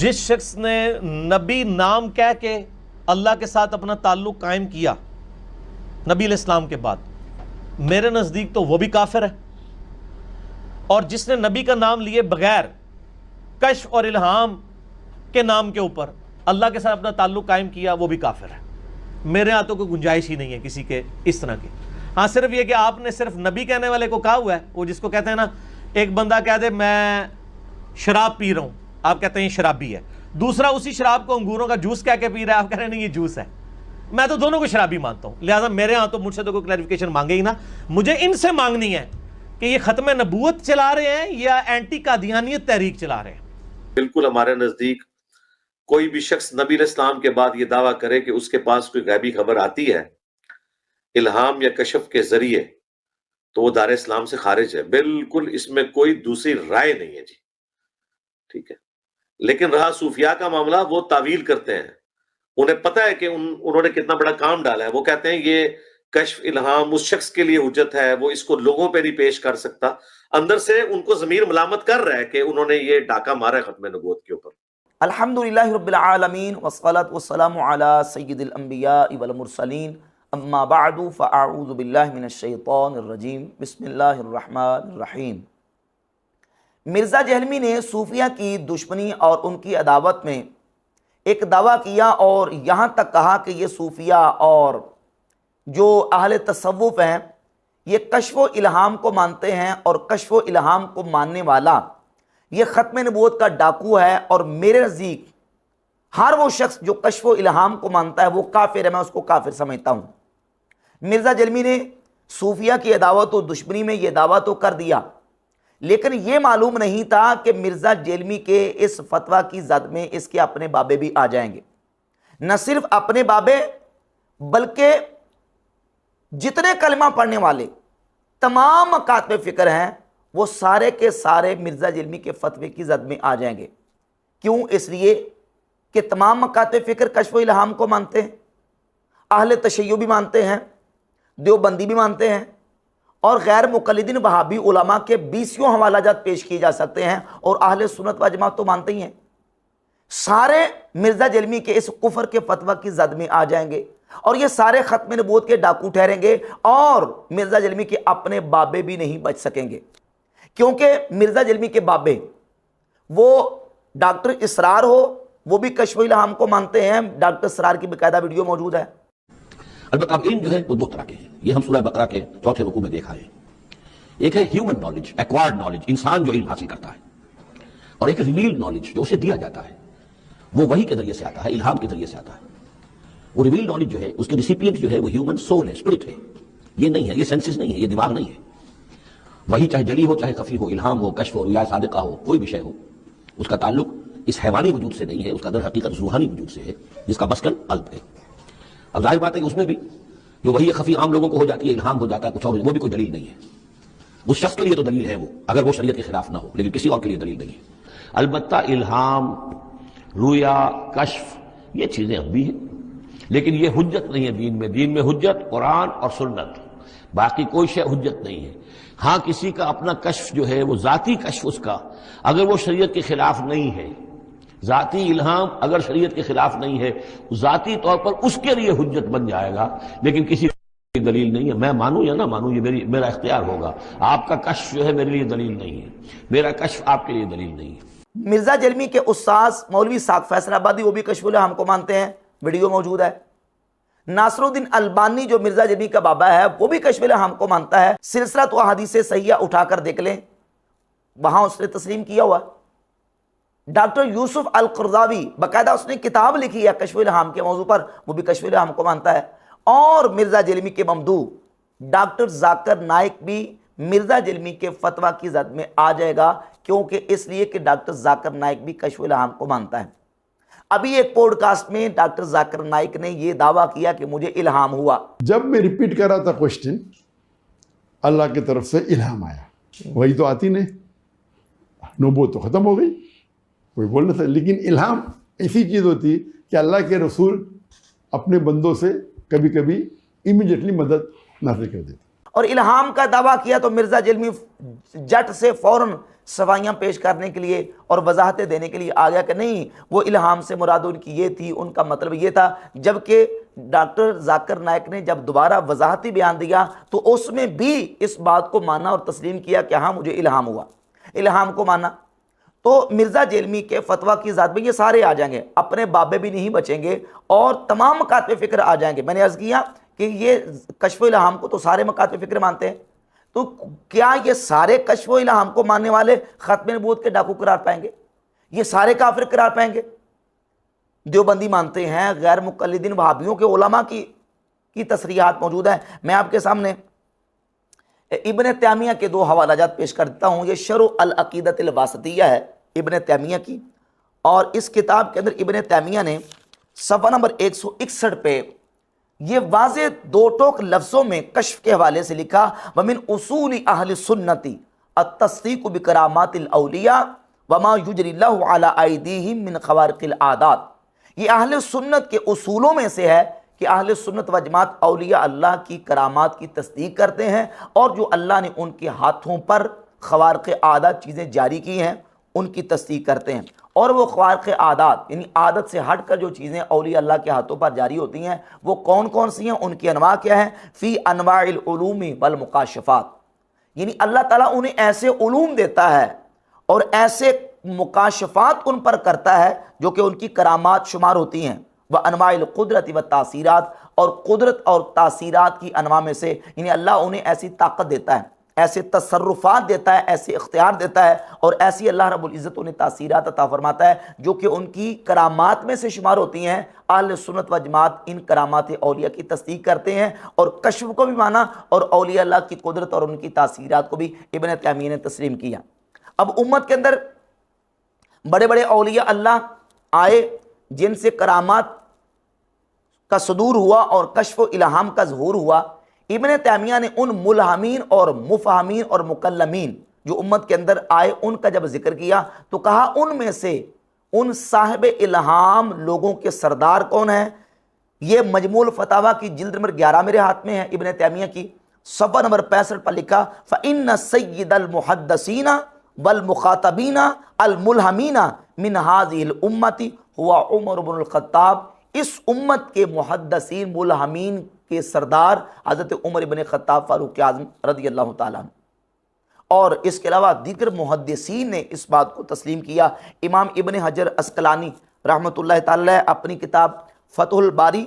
जिस शख्स ने नबी नाम कह के अल्लाह के साथ अपना ताल्लुक कायम किया नबी अलैहिस्सलाम के बाद, मेरे नज़दीक तो वो भी काफिर है। और जिसने नबी का नाम लिए बगैर कश्फ और इल्हाम के नाम के ऊपर अल्लाह के साथ अपना ताल्लुक कायम किया, वो भी काफिर है। मेरे यहाँ तो कोई गुंजाइश ही नहीं है किसी के इस तरह की। हाँ, सिर्फ ये कि आपने सिर्फ नबी कहने वाले को कहा हुआ है, वो जिसको कहते हैं ना, एक बंदा कह दे मैं शराब पी रहा हूँ, आप कहते हैं ये शराबी है। दूसरा उसी शराब को अंगूरों का जूस कह के पी रहा है, आप कह रहे हैं नहीं ये जूस है। मैं तो दोनों को शराबी मानता हूँ। लिहाजा मेरे यहाँ तो मुझसे तो कोई क्लैरिफिकेशन मांगे ही ना, मुझे इनसे मांगनी है कि ये खत्म नबूवत चला रहे हैं या एंटी कादियानियत तहरीक चला रहे हैं। बिल्कुल हमारे नजदीक कोई भी शख्स नबी अलैहिस्सलाम के बाद ये दावा करे कि उसके पास कोई गैबी खबर आती है इल्हाम या कशफ के जरिए, तो वो दार इस्लाम से खारिज है। बिल्कुल इसमें कोई दूसरी राय नहीं है जी, ठीक है। लेकिन रहा सूफिया का मामला, वो तावील करते हैं। उन्हें पता है कि उन्होंने कितना बड़ा काम डाला है। वो कहते हैं ये कश्फ इल्हाम उस शख्स के लिए हुज्जत है, वो इसको लोगों पे नहीं पेश कर सकता। अंदर से उनको ज़मीर मलामत कर रहा है कि उन्होंने ये डाका मारा है खत्म नबूवत के ऊपर। अल्हम्दुलिल्लाहि रब्बिल आलमीन वस्सलातु वस्सलामु अला सय्यिदिल अंबिया वल मुरसलीन अम्मा बअदु फ़अऊज़ु बिल्लाहि मिनश शैतानिर रजीम बिस्मिल्लाहिर रहमानिर रहीम। मिर्ज़ा जहलमी ने सूफिया की दुश्मनी और उनकी अदावत में एक दावा किया और यहाँ तक कहा कि ये सूफिया और जो अहले तसव्वुफ हैं ये कश्फ व इल्हाम को मानते हैं, और कश्फ व इल्हाम को मानने वाला ये ख़त्म नबूवत का डाकू है। और मेरे नज़दीक हर वो शख्स जो कश्फ व इल्हाम को मानता है वो काफिर है, मैं उसको काफिर समझता हूँ। मिर्ज़ा जहलमी ने सूफिया की अदावत और दुश्मनी में ये दावा तो कर दिया, लेकिन ये मालूम नहीं था कि मिर्ज़ा जहलमी के इस फतवा की जद में इसके अपने बाबे भी आ जाएंगे। न सिर्फ अपने बाबे बल्कि जितने कलमा पढ़ने वाले तमाम मकातब फ़िक्र हैं वो सारे के सारे मिर्ज़ा जहलमी के फतवे की जद में आ जाएंगे। क्यों? इसलिए कि तमाम मकातब फ़िक्र कश्फ व इल्हाम को मानते हैं, अहले तशय्युअ भी मानते हैं, देवबंदी भी मानते हैं, और गैर मुक़ल्लिदीन वहाबी उलमा के 20 हवालाजात पेश किए जा सकते हैं, और अहले सुन्नत व जमात तो मानते ही हैं। सारे मिर्ज़ा जहलमी के इस कुफर के फतवा की जद में आ जाएंगे और ये सारे ख़त्म नबूवत के डाकू ठहरेंगे, और मिर्ज़ा जहलमी के अपने बाबे भी नहीं बच सकेंगे। क्योंकि मिर्ज़ा जहलमी के बाबे वो डॉक्टर इसरार हो, वो भी कश्फ व इल्हाम को मानते हैं। डॉक्टर इसरार की बाकायदा वीडियो मौजूद है। अलबत्ता अब इल्म जो है वो दो तरह के हैं, ये हम सूरह बकरा के चौथे रुकू में देखा है। एक है ह्यूमन नॉलेज, एक्वायर्ड नॉलेज, इंसान जो इल्म हासिल करता है, और एक रिवील्ड नॉलेज जो उसे दिया जाता है, वो वही के जरिए से आता है, इल्हाम के जरिए से आता है। वो रिवील्ड नॉलेज जो है उसके रिसिपिएंट जो है वो ह्यूमन सोल है, स्पिरिट है। ये नहीं है, ये सेंसेस नहीं है, ये दिमाग नहीं है। वही चाहे जली हो चाहे खफी हो, इल्हाम हो, कश्फ हो, रुया सादिका हो, कोई विषय हो, उसका ताल्लुक इस हैवानी वजूद से नहीं है, उसका दर हकीकत रूहानी वजूद से है, जिसका मस्कन कल्ब है। अब जाहिर बात है कि उसमें भी जो वही खफी आम लोगों को हो जाती है, इल्हाम हो जाता है कुछ और, वो भी कोई दलील नहीं है। उस शख्स के लिए तो दलील है वो, अगर वो शरीयत के खिलाफ ना हो, लेकिन किसी और के लिए दलील नहीं है। अलबत्ता इल्हाम, रुया, कश्फ ये चीजें अब भी हैं, लेकिन ये हुज्जत नहीं है दीन में। दीन में हुज्जत कुरान और सुन्नत, बाकी कोई शय हुज्जत नहीं है। हाँ, किसी का अपना कश्फ जो है वो जाती कश्फ, उसका अगर वो शरीयत के खिलाफ नहीं है, जाती इल्हाम अगर शरीयत के खिलाफ नहीं है, जाती तौर पर उसके लिए हुज्जत बन जाएगा, लेकिन किसी की दलील नहीं है। मैं मानूं या ना मानूं ये मेरा इख्तियार होगा। आपका कश्फ जो है मेरे लिए दलील नहीं है, मेरा कश्फ आपके लिए दलील नहीं है। मिर्ज़ा जहलमी के उस्ताद मौलवी साक़ फैसलाबादी वो भी कश्फ व इल्हाम को मानते हैं, वीडियो मौजूद है। नासरुद्दीन अलबानी जो मिर्ज़ा जहलमी का बाबा है वो भी कश्फ व इल्हाम को मानता है। सिलसिला तो अहादीस सहीहा उठाकर देख लें, वहां उसने तस्लीम किया हुआ। डॉक्टर यूसुफ अल क़रज़ावी बाकायदा उसने किताब लिखी है कश्फ व इल्हाम के मौजू पर, वो भी कश्फ व इल्हाम को मानता है। और मिर्ज़ा जहलमी के ममदू डॉक्टर जाकिर नाइक भी मिर्ज़ा जहलमी के फतवा की जद में आ जाएगा, क्योंकि इसलिए कि डॉक्टर जाकिर नाइक भी कश्फ व इल्हाम को मानता है। अभी एक पॉडकास्ट में डॉक्टर जाकिर नाइक ने यह दावा किया कि मुझे इल्हाम हुआ। जब मैं रिपीट कर रहा था क्वेश्चन, अल्लाह की तरफ से इल्हाम आया, वही तो आती नहीं, नबूवत तो ख़त्म हो गई, कोई बोल नहीं था। लेकिन इल्हाम ऐसी चीज़ होती कि अल्लाह के रसूल अपने बंदों से कभी कभी इमीडिएटली मदद नाज़िल कर देते। और इल्हाम का दावा किया तो मिर्ज़ा जलमी जट से फ़ौरन सफाइयाँ पेश करने के लिए और वजाहतें देने के लिए आ गया कि नहीं, वो इल्हाम से मुराद उनकी ये थी, उनका मतलब ये था। जबकि डॉक्टर जाकिर नाइक ने जब दोबारा वजाहती बयान दिया तो उसमें भी इस बात को माना और तस्लीम किया कि हाँ मुझे इल्हाम हुआ, इल्हाम को माना। तो मिर्ज़ा जेलमी के फतवा की ज़ात में ये सारे आ जाएंगे, अपने बाबे भी नहीं बचेंगे और तमाम मकातब फ़िक्र आ जाएंगे। मैंने अर्ज़ किया कि ये कश्फ़ इल्हाम को तो सारे मकातब फ़िक्र मानते हैं, तो क्या ये सारे कश्फ़ इल्हाम को मानने वाले ख़त्म नबूवत के डाकू करार पाएंगे? ये सारे काफिर करार पाएंगे? देवबंदी मानते हैं, गैर मुक़ल्लिदीन वहाबियों के उलमा की तसरीहात मौजूद है। मैं आपके सामने इब्न तैमिया के दो हवालाजात पेश करता हूँ। ये शरह अल अक़ीदत अल वासितिया है इब्न तैमिया की, और इस किताब के अंदर इब्न तैमिया ने सफ़ा नंबर 161 पे ये वाज़े दो टोक लफ्ज़ों में कश्फ के हवाले से लिखा, वमिन उसूल अहल सुन्नति अत-तस्दीक़ बिकरामातिल औलिया वमा युजरिल्लाहु अला अयदीहिम मिन ख़वारिक़िल आदात। ये अहल सुन्नत के उसूलों में से है कि अहल सुन्नत व जमात औलिया अल्लाह की करामात की तस्दीक करते हैं और जो अल्लाह ने उनके हाथों पर ख़वारिक़ आदात चीज़ें जारी की हैं उनकी तस्दीक करते हैं। और वो ख़वारिक़ आदात यानी आदत से हट कर जो चीज़ें औलिया अल्लाह के हाथों पर जारी होती हैं वो कौन कौन सी हैं, उनकी अनवा क्या है? फ़ी अनवाइल उलूमी वल मुकाशफ़ात, यानी अल्लाह ताला उन्हें ऐसे उलूम देता है और ऐसे मुकाशफ़ात उन पर करता है जो कि उनकी करामात शुमार होती हैं। व अनवाइल कुदरत व तासीरात, और कुदरत और तासीरात की अनवा में से यानी अल्लाह उन्हें ऐसी ताकत देता है, ऐसे तसर्रुफ़ात देता है, ऐसे इख्तियार देता है और ऐसी अल्लाह रब्बुल इज़्ज़त उन्हें तासीरात अता फरमाता है जो कि उनकी करामात में से शुमार होती हैं। अहले सुन्नत व जमात इन करामात औलिया की तस्दीक करते हैं और कश्फ को भी माना और औलिया अल्लाह की कुदरत और उनकी तासीरात को भी इब्न तैमिया ने तस्लीम किया। अब उम्मत के अंदर बड़े बड़े औलिया अल्लाह आए जिनसे करामात का सदूर हुआ और कश्फ इल्हाम का ज़हूर हुआ। इब्न तैमिया ने उन मुल्हमीन और मुफहमीन और मुकल्लमीन जो उम्मत के अंदर आए उनका जब जिक्र किया तो कहा उनमें से उन साहिब इल्हाम लोगों के सरदार कौन है? ये मजमूल फतावा की जिल्द नंबर 11 मेरे हाथ में है इब्न तैमिया की, सफ़ा नंबर 65 पर लिखा, फ़इन्न सय्यिदल मुहद्दिसीना वल मुखातबीना अल मुल्हमीना मिन हाज़िहिल उम्मती हुवा उमर इब्नुल ख़त्ताब। इस उम्मत के मुहद्दिसीन मुल्हमीन के सरदार हज़रत उमर इब्न ख़त्ताब फ़ारूक आज़म रज़ियल्लाहु ताला अन्हु। और इसके अलावा दीगर मुहद्दिसीन ने इस बात को तस्लीम किया। इमाम इब्न हजर अस्क़लानी रहमतुल्लाहि ताला अपनी किताब फ़तहुल बारी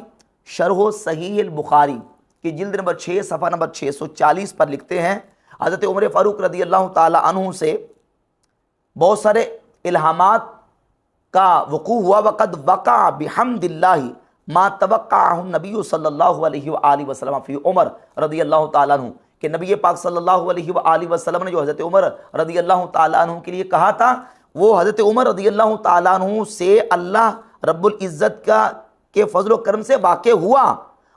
शरह सहीह अल बुखारी की जिल्द नंबर 6 सफ़ा नंबर 640 पर लिखते हैं, हज़रत उमर फ़ारूक रज़ियल्लाहु ताला अन्हु से बहुत सारे इल्हामात का वक़ू हुआ। वक़द वक़ा बिहम्दिल्लाहि मा तवक़्क़अहु नबी सल्लल्लाहु अलैहि व आलिहि वसल्लम फ़ी उमर रज़ियल्लाहु ताला अन्हु, कि नबी पाक सल्लल्लाहु अलैहि व आलिहि वसल्लम ने जो हज़रत उमर रज़ियल्लाहु ताला अन्हु के लिए कहा था वो हज़रत उमर रज़ियल्लाहु ताला अन्हु से अल्लाह रब्बुल इज़्ज़त के फ़ज़ल व करम से वाक़े हुआ।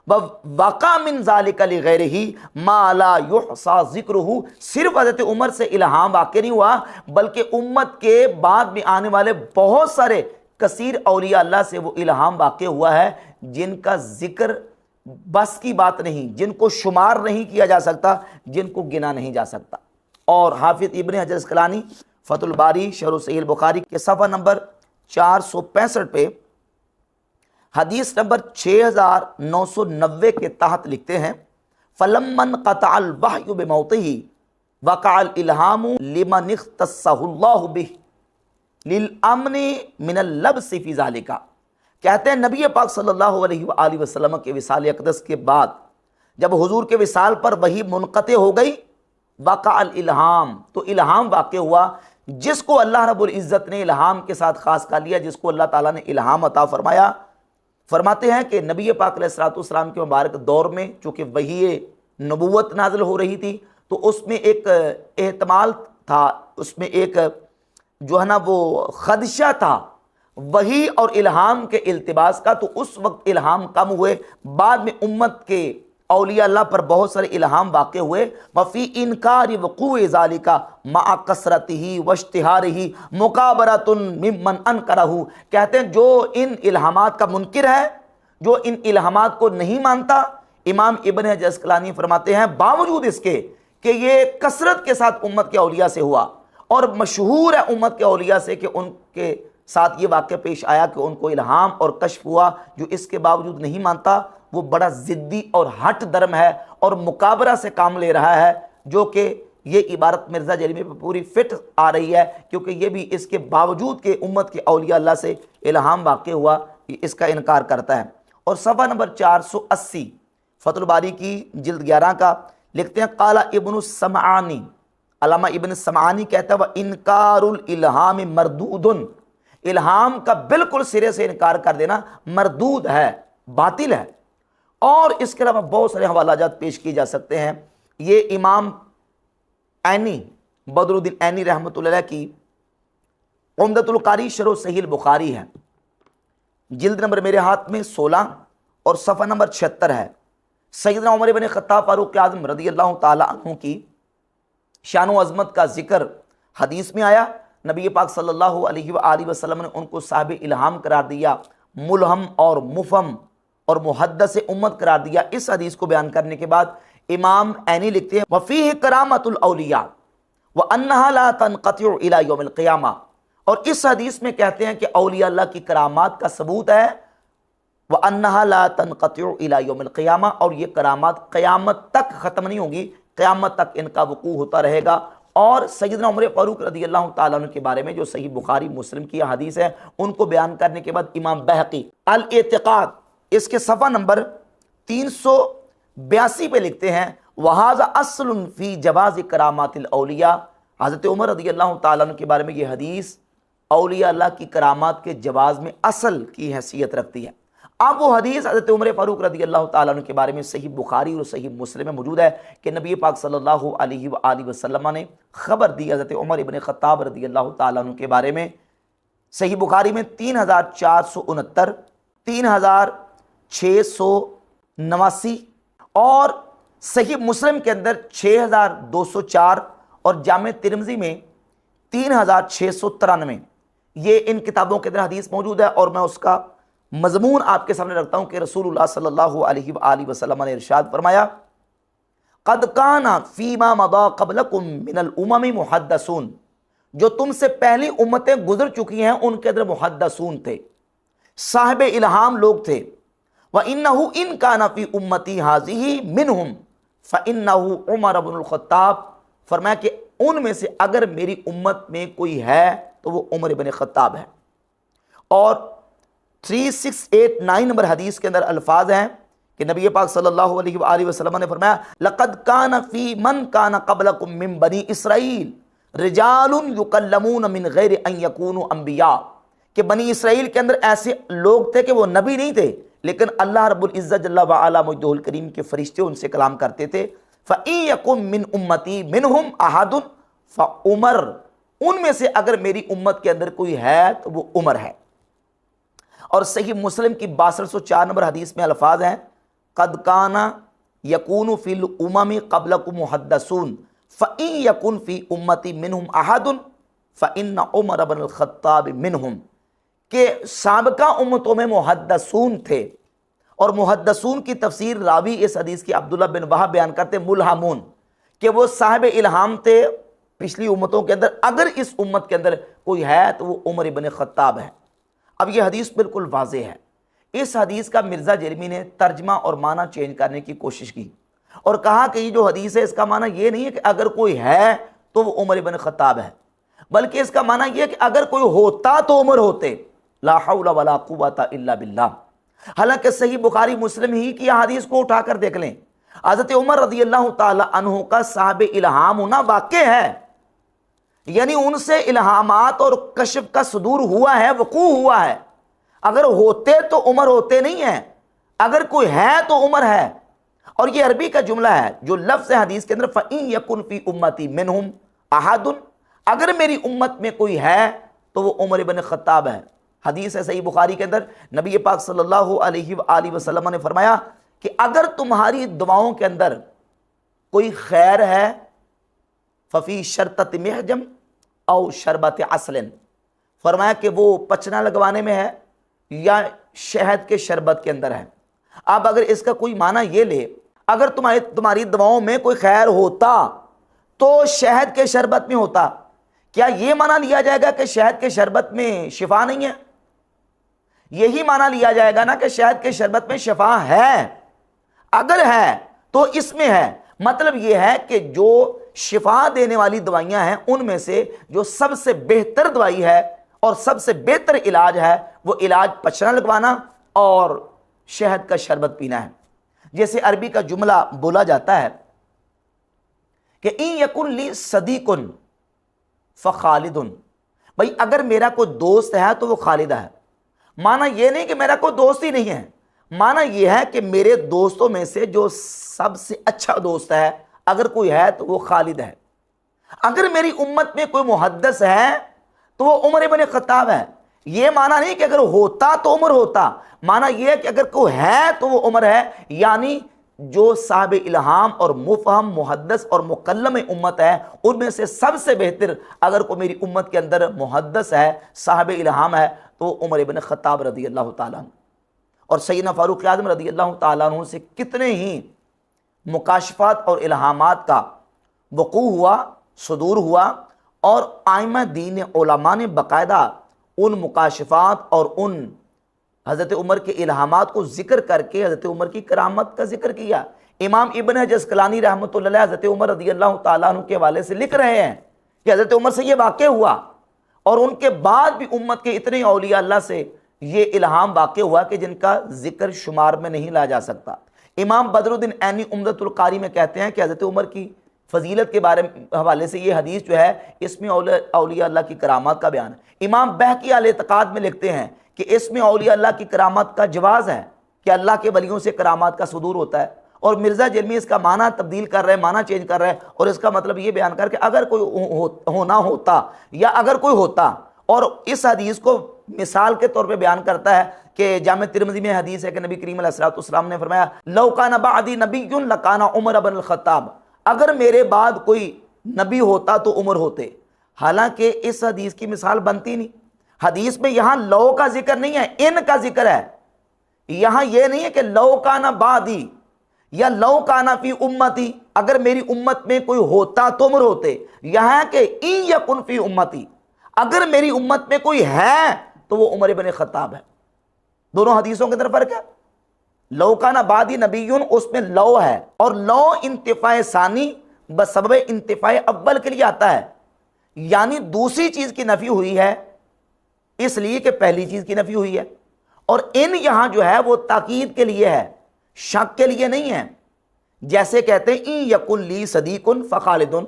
वक़ा मिन ज़ालिका लिग़ैरिही मा ला युहसा ज़िक्रुहु, सिर्फ हज़रत उमर से इल्हाम वाक़े नहीं हुआ बल्कि उम्मत के बाद में आने वाले बहुत सारे कसीर औलिया अल्लाह से वो इल्हाम वाक़े हुआ है जिनका जिक्र बस की बात नहीं, जिनको शुमार नहीं किया जा सकता, जिनको गिना नहीं जा सकता। और हाफिज़ इब्न हजर अस्क़लानी फ़तहुल बारी शरह सहीह बुखारी के सफ़ा नंबर 465 पे हदीस नंबर 6990 के तहत लिखते हैं, फ़लम्मन क़तअल वहयु बिमौतिही वक़अल इल्हामु लिमन इख़्तस्सहुल्लाहु बिही लिल अम्नि मिनल लब्स फ़ी ज़ालिका। कहते हैं नबी पाक सल्लल्लाहु अलैहि वसल्लम के विसाल अक़दस के बाद जब हुजूर के विसाल पर वही मुनक़ते हो गई, वक़अल इल्हाम, तो इल्हाम वाक़े हुआ। जिसको अल्लाह रब्बुल इज़्ज़त ने इल्हाम के साथ ख़ास कर लिया, जिसको अल्लाह ताला ने इल्हाम अता फरमाया, फरमाते हैं कि नबी पाक अलैहिस्सलाम के मुबारक दौर में चूँकि वही नबूवत नाज़िल हो रही थी तो उसमें एक एहतमाल था, उसमें एक जो है ना वो खदशा था वही और इल्हाम के इल्तिबास का। तो उस वक्त इल्हाम कम हुए, बाद में उम्मत के औलिया अल्लाह पर बहुत सारे इल्हाम वाक़े हुए। वफ़ी इनकार वक़ूअ ज़ालिका मा कसरतिही वश्तिहारिही मुकाबरतुन मिम्मन अनकरहु। कहते हैं जो इन इल्हामात का मुनकिर है, जो इन इल्हामात को नहीं मानता, इमाम इब्न हजर अस्कलानी फरमाते हैं बावजूद इसके कि ये कसरत के साथ उम्मत के औलिया से हुआ और मशहूर है उम्मत के औलिया से कि उनके साथ ये वाक़या पेश आया कि उनको इल्हाम और कश्फ हुआ, जो इसके बावजूद नहीं मानता वो बड़ा ज़िद्दी और हट धर्म है और मुकाबरा से काम ले रहा है, जो कि ये इबारत मिर्ज़ा जरीमी पर पूरी फिट आ रही है, क्योंकि ये भी इसके बावजूद के उम्मत के औलिया अल्लाह से इल्हाम वाक़ हुआ इसका इनकार करता है। और सफ़ा नंबर 480 फतहुल बारी की जिल्द 11 का लिखते हैं काला इब्न समानी, अल्लामा इब्न समानी कहता है व इनकारुल इल्हाम मरदूदुन, इल्हाम का बिल्कुल सिरे से इनकार कर देना मरदूद है, बातिल है। और इसके अलावा बहुत सारे हवालाजात पेश किए जा सकते हैं। ये इमाम ऐनी बदरुद्दीन ऐनी रहमतुल्लाह अलैह की उम्दतुल कारी शरह सहीह बुखारी है, जिल्द नंबर मेरे हाथ में 16 और सफ़ा नंबर 76 है। सैयदना उमर इब्न खत्ताब फारूक आज़म रज़ियल्लाहु ताला अन्हु की शान व अज़मत का जिक्र हदीस में आया। नबी पाक सल्लल्लाहु अलैहि वसल्लम ने उनको साहिब इल्हाम करार दिया, मुल्हम और मुफहम और मुहद्दिस उम्मत करार दिया। इस हदीस को बयान करने के बाद इमाम ऐनी लिखते हैं वफ़ीह करामतुल औलिया व अन्नहा ला तनक़तिउ इला यौमिल क़ियामा, और इस हदीस में कहते हैं कि औलिया अल्लाह की करामात का सबूत है व अन्नहा ला तनक़तिउ इला यौमिल क़ियामा, और ये करामात क़यामत तक ख़त्म नहीं होगी, क़यामत तक इनका वक़ू होता रहेगा। और सैयदना उमर फारूक रज़ियल्लाहु ताला अन्हु के बारे में जो सही बुखारी मुस्लिम की हदीस है उनको बयान करने के बाद इमाम बहक़ी अल एतिक़ाद इसके सफ़ा नंबर 382 पे लिखते हैं वहाज़ा अस्लुन फ़ी जवाज़ करामातिल औलिया, हज़रत उमर रज़ियल्लाहु ताला अन्हु के बारे में ये हदीस औलिया अल्लाह की करामात के जवाज़ में असल की हैसियत रखती है। अब वो हदीस हज़रत उमर फारूक रज़ियल्लाहु ताला अन्हु के बारे में सही बुखारी और सही मुस्लिम में मौजूद है कि नबी पाक सल्लल्लाहु अलैहि वसल्लम ने खबर दी हज़रत उमर इब्न खत्ताब रज़ियल्लाहु ताला अन्हु के बारे में। सही बुखारी में 3469, 3689 और सही मुस्लिम के अंदर 6204 और जामे तिरमिज़ी में 3693, ये इन किताबों के अंदर हदीस मौजूद है। और मैं उसका मजमून आपके सामने रखता हूं कि रसूलुल्लाह सल्लल्लाहु अलैहि वसल्लम ने इरशाद फरमाया क़द काना फ़ीमा मदा क़ब्लकुम मिनल उममी मुहद्दसून, जो तुमसे पहली उम्मतें गुजर चुकी हैं उनके अंदर मुहद्दसून थे, साहिब इल्हाम लोग थे। व इन्नहु इन काना फ़ी उम्मती हाज़िही मिनहुम फ़इन्नहु उमर इब्नुल ख़त्ताब, फरमाया कि उनमें से अगर मेरी उम्मत में कोई है तो वो उमर इब्न ख़त्ताब है। और 3689 नंबर हदीस के अंदर अल्फाज हैं कि नबी पाक सल्लल्लाहु अलैहि वसल्लम ने फरमाया लक़द काना फ़ी मन काना क़ब्लकुम मिन बनी इसराइल रिजालुन युकल्लमून मिन गैरि अन यकूनु अंबिया, कि बनी इसराइल के अंदर ऐसे लोग थे कि वो नबी नहीं थे लेकिन अल्लाह रब्बुल इज़्ज़त जल्ला व अला मुजद्दुहुल करीम के फरिश्ते उनसे कलाम करते थे। फ़इन यकुम मिन उम्मती मिनहुम अहदुन फ़उमर, उनमें से अगर मेरी उम्मत के अंदर कोई है तो वो उमर है। और सही मुस्लिम की 6204 नंबर हदीस में अल्फाज हैं क़द काना यकूनु फ़िल उममी क़ब्लकुम मुहद्दसून फ़इन यकुन फ़ी उम्मती मिनहुम अहदुन फ़इन्न उमर इब्नुल ख़त्ताब मिनहुम, के साबिक़ा उम्मतों में मुहद्दसून थे। और मुहद्दसून की तफसीर रावी इस हदीस की अब्दुल्ला बिन वहाब बयान करते मुल्हामून, कि वो साहिब इल्हाम थे पिछली उम्मतों के अंदर, अगर इस उम्मत के अंदर कोई है तो वो उमर इब्न ख़त्ताब है। अब ये हदीस बिल्कुल वाज़ेह है। इस हदीस का मिर्ज़ा जरमी ने तर्जमा और माना चेंज करने की कोशिश की और कहा कि ये जो हदीस है इसका माना ये नहीं है कि अगर कोई है तो वो उमर इब्न ख़त्ताब है, बल्कि इसका माना यह है कि अगर कोई होता तो उमर होते। ला हौला वला कुव्वता इल्ला बिल्लाह। हालांकि सही बुखारी मुस्लिम ही की हदीस को उठाकर देख लें, हज़रत उमर रज़ियल्लाहु ताला अन्हु का साहिब इल्हाम होना वाक़ई है, यानी उनसे इल्हामात और कश्फ का सुदूर हुआ है, वक़ू हुआ है। अगर होते तो उमर होते नहीं है, अगर कोई है तो उमर है। और ये अरबी का जुमला है जो लफ्ज़ हदीस के अंदर फ़इन यकुन फ़ी उम्मती मिनहुम अहदुन, अगर मेरी उम्मत में कोई है तो वो उमर इब्न ख़त्ताब है। हदीस है सही बुखारी के अंदर नबी पाक सल्लल्लाहु अलैहि वसल्लम ने फरमाया कि अगर तुम्हारी दुआओं के अंदर कोई खैर है फ़फ़ी शरतत महजम औ शरबत असलन, फरमाया कि वो पचना लगवाने में है या शहद के शरबत के अंदर है। अब अगर इसका कोई माना ये ले, अगर तुम्हारी दवाओं में कोई खैर होता तो शहद के शरबत में होता, क्या यह माना लिया जाएगा कि शहद के शरबत में शिफा नहीं है? यही माना लिया जाएगा ना कि शहद के शरबत में शिफा है। अगर है तो इसमें है, मतलब यह है कि जो शिफा देने वाली दवाइयां हैं उनमें से जो सबसे बेहतर दवाई है और सबसे बेहतर इलाज है वो इलाज पचना लगवाना और शहद का शरबत पीना है। जैसे अरबी का जुमला बोला जाता है कि इन यकुन ली सदीकुन फ़खालिदुन, भाई अगर मेरा कोई दोस्त है तो वो खालिद है। माना यह नहीं कि मेरा कोई दोस्त ही नहीं है, माना यह है कि मेरे दोस्तों में से जो सबसे अच्छा दोस्त है अगर कोई है तो वो खालिद है। अगर मेरी उम्मत में कोई मुहद्दिस है तो वो उमर इब्न खत्ताब है। यह माना नहीं कि अगर होता तो उमर होता, माना यह है कि अगर कोई है तो वो उमर है। यानी जो साहिब इल्हाम और मुफहम मुहद्दिस और मुकल्लम उम्मत है उनमें से सबसे बेहतर अगर कोई मेरी उम्मत के अंदर मुहद्दिस है, साहिब इल्हाम है, तो उमर इब्न खत्ताब रदी अल्लाह ताला अन्हु। और सैयदना फारूक आज़म रदी अल्लाह ताला अन्हु से कितने ही मुकाशफात और इल्हामात का वक़ू हुआ, सुदूर हुआ, और आइमा दीन उलमा ने बाकायदा उन मुकाशफात और उन हज़रत उमर के इल्हामात को जिक्र करके हज़रत उमर की करामत का जिक्र किया। इमाम इब्न हजर अस्क़लानी रहमतुल्लाह अलैह हज़रत उमर रज़ी अल्लाह ताला अन्हु के हवाले से लिख रहे हैं कि हज़रत उमर से ये वाक़या हुआ और उनके बाद भी उम्मत के इतने औलिया अल्लाह से ये इल्हाम वाक़या हुआ कि जिनका जिक्र शुमार में नहीं लाया जा सकता। इमाम बदरुद्दीन ऐनी उम्दतुल कारी में कहते हैं कि हज़रत उमर की फजीलत के बारे में हवाले से ये हदीस जो है इसमें औलिया अल्लाह की करामात का बयान है। इमाम बहकी अल एतकाद में लिखते हैं कि इसमें औलिया अल्लाह की करामात का जवाज़ है कि अल्लाह के वलियों से करामात का सुदूर होता है। और मिर्ज़ा जलमी इसका माना तब्दील कर रहे हैं, माना चेंज कर रहे हैं, और इसका मतलब ये बयान करके अगर कोई होना होता या अगर कोई होता, और इस हदीस को मिसाल के तौर पे बयान करता है कि जामे तिरमिज़ी में हदीस है कि नबी करीम अलैहिस्सलाम ने फरमाया लौ काना बादी नबियुन लकाना उमर इब्न खत्ताब, अगर मेरे बाद कोई नबी होता तो उमर होते। हालांकि इस हदीस की मिसाल बनती नहीं। हदीस में यहां लौ का जिक्र नहीं है, इन का जिक्र है। यहां यह नहीं है कि लौ काना बादी या लौ काना फी उम्मती, अगर मेरी उम्मत में कोई होता तो उमर होते। यहां के इन यकुन फी उम्मती, अगर मेरी उम्मत में कोई है तो वो उमर इब्न खत्ताब है। दोनों हदीसों के अंदर फर्क है। लौ काना बादी नबीयुन उसमें लौ है, और लौ इंतिफाए सानी बसबब इंतिफाए अव्वल के लिए आता है, यानी दूसरी चीज की नफी हुई है इसलिए कि पहली चीज की नफी हुई है। और इन यहां जो है वो ताकीद के लिए है, शक के लिए नहीं है। जैसे कहते हैं इन यकुन ली सदीकुन फ़खालिदुन,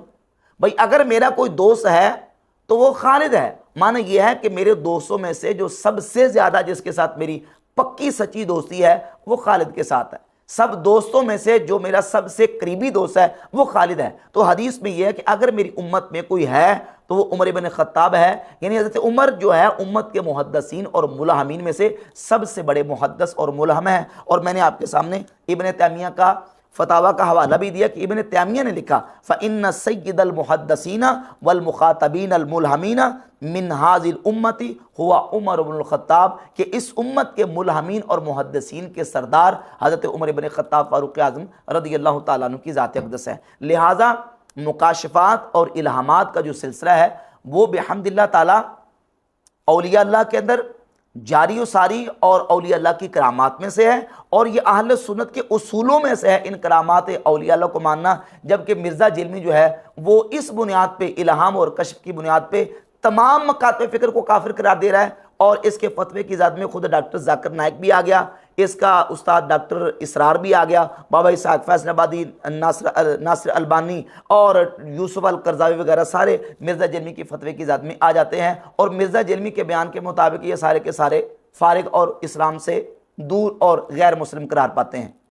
भाई अगर मेरा कोई दोस्त है तो वो खालिद है। माना यह है कि मेरे दोस्तों में से जो सबसे ज्यादा जिसके साथ मेरी पक्की सच्ची दोस्ती है वो खालिद के साथ है। सब दोस्तों में से जो मेरा सबसे करीबी दोस्त है वो खालिद है। तो हदीस में यह है कि अगर मेरी उम्मत में कोई है तो वो उमर इब्न खत्ताब है। यानी हज़रत उमर जो है उम्मत के मुहद्दिसीन और मुलहमीन में से सबसे बड़े मुहद्दिस और मुलहम है। और मैंने आपके सामने इब्न तैमिया का फतावा का हवाला भी दिया कि इब्न तैमिया ने लिखा फ़इन्न सय्यदल मुहद्दिसीन वल मुखातबीन अल मुलहमीन मिन हाज़िल उम्मती हुआ उमर इब्नुल खत्ताब, कि इस उम्मत के मुलहमीन और मुहद्दिसीन के सरदार हज़रत उमर इब्न खत्ताब फारूक आज़म रज़ी अल्लाह ताला अन्हु की ज़ात अक़दस है। लिहाजा मुकाशफात और इल्हामात का जो सिलसिला है वो बिहम्दिल्लाह ताला औलिया अल्लाह के अंदर जारी व सारी और औलिया अल्लाह की करामात में से है, और ये अहले सुन्नत के उसूलों में से है इन करामात औलिया अल्लाह को मानना। जबकि मिर्ज़ा जिलमी जो है वो इस बुनियाद पे, इल्हाम और कश्फ की बुनियाद पे तमाम मकाते फ़िक्र को काफिर करार दे रहा है। और इसके फतवे की ज़ात में खुद डॉक्टर जाकिर नाइक भी आ गया, इसका उस्ताद डॉक्टर इसरार भी आ गया, बाबा इसहाक फैसलाबादी, नासिर अलबानी और यूसुफ अल करज़ावी वगैरह सारे मिर्ज़ा जलमी की फतवे की ज़ात में आ जाते हैं। और मिर्ज़ा जलमी के बयान के मुताबिक ये सारे के सारे फारिग और इस्लाम से दूर और गैर मुस्लिम करार पाते हैं।